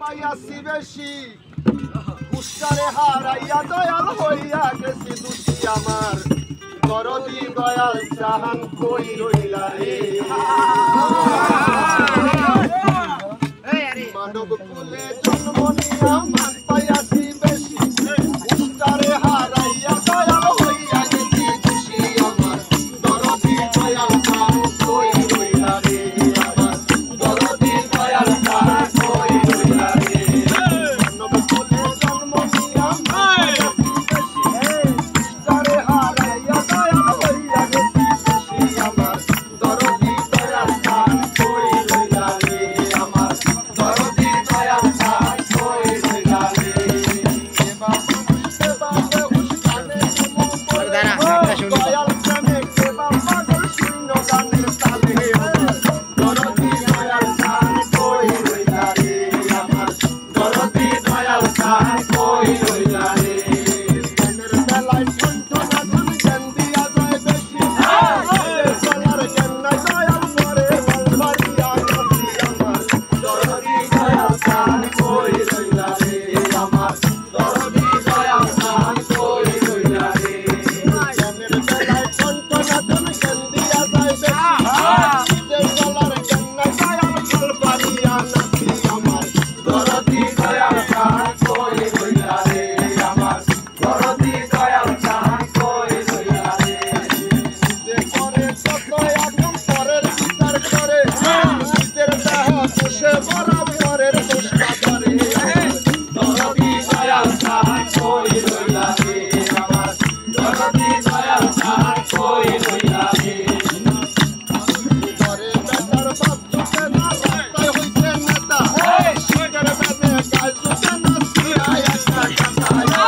পাইয়াছি বেশি কুষ্টারে হারাইয়া দয়াল হইয়া গেছি দুষি আমার দরদি দয়াল জাহান কই রইলা রে মানব কুলে জন্ম নিয়া মান পাইয়াছি বেশি কুষ্টারে হারাইয়া দয়াল হইয়া গেছি দুষি আমার দরদি দয়াল জাহান কই রইলা রে আমার দরদি দয়াল জাহান কই রইলা রে মানব কুলে জন্ম নিয়া মান পাইয়াছি বেশি কুষ্টারে হারাইয়া দয়াল হইয়া গেছি দুষি আমার দরদি দয়াল জাহান কই রইলা রে আমার দরদি দয়াল জাহান কই রইলা রে দয়াল প্রেমে কেবা পাগল শূন্য গানের তালে দরদি দয়াল জাহান কই রইলা রে আমার দরদি দয়াল জাহান কই রইলা রে মনের বেলায় কণ্ঠ না ধন জ্ঞান দিয়া যায় বেশি চলার জ্ঞান নাই দয়াল করে বলবারিয়া গেছি আমার দরদি দয়াল জাহান কই রইলা রে আমার দরদি দয়াল জাহান কই রইলা রে মনের বেলায় কণ্ঠ না ধন জ্ঞান দিয়া যায় বেশি চলার জ্ঞান নাই দয়াল বলবারিয়া নাচি আমার দরদি দয়াল জাহান কই রইলা রে আমার দরদি দয়াল জাহান কই রইলা রে যে পরে কত এখন পরের বিচার করে নিজের দেহ বসে বড় পরের দোষটা করে দরদি দয়াল জাহান কই রইলা রে আমার দরদি দয়াল জাহান কই রইলা রে ঘরে বেটার বাপ জুটে না রাস্তায় হইছে নেতা শিকার বেদে কাজ জুটে না সিরায় একটা কথা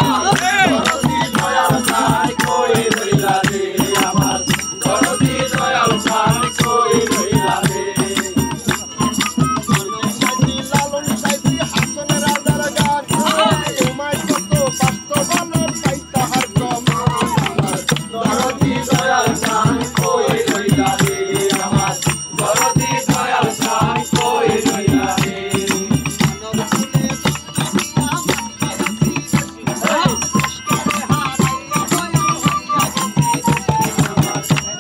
দরদি দয়াল জাহান কই রইলা রে আমার দরদি দয়াল জাহান কই রইলা রে সাইদি লালন সাইদি হাসন রাজার গান তোমায় কত বাস্তবলে পাইতা হার প্রমাণ দরদি দয়াল জাহান কই রইলা রে আমার দরদি দয়াল জাহান কই রইলা রে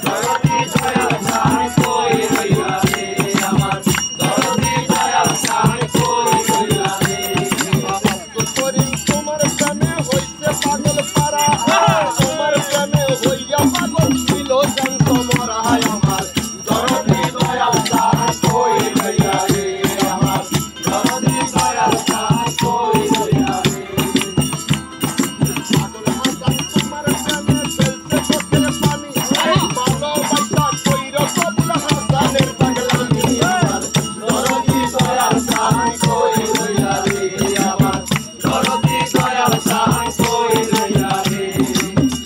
দরদি দয়াল জাহান কই রইলা রে আমার দরদি দয়াল জাহান কই রইলা রে করিম তোমার প্রেমে হইছে পাগল পারা তোমার প্রেমে হইয়া পাগল ছিল জান্ত মরা আমার দরদি দয়াল জাহান কই রইলা রে আমার দরদি দয়াল জাহান কই রইলা রে পাগল হাসান তোমার প্রেমে ফেলছে চোখের পানি ভালোবাসা কইরো কবুল হাসানের পাগলামি আমার দরদি দয়াল জাহান কই রইলা রে আমার দরদি দয়াল জাহান কই রইলা রে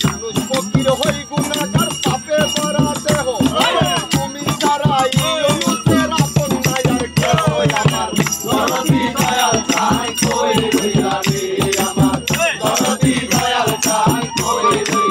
মানুষ ফকির হই গুনাহগার পাপে ভরা দেহ তুমি যারা ইউনুসের আপন নাই আর কেহ আমার দরদি দয়াল জাহান কই রইলা রে আমার দরদি দয়াল জাহান কই রইলা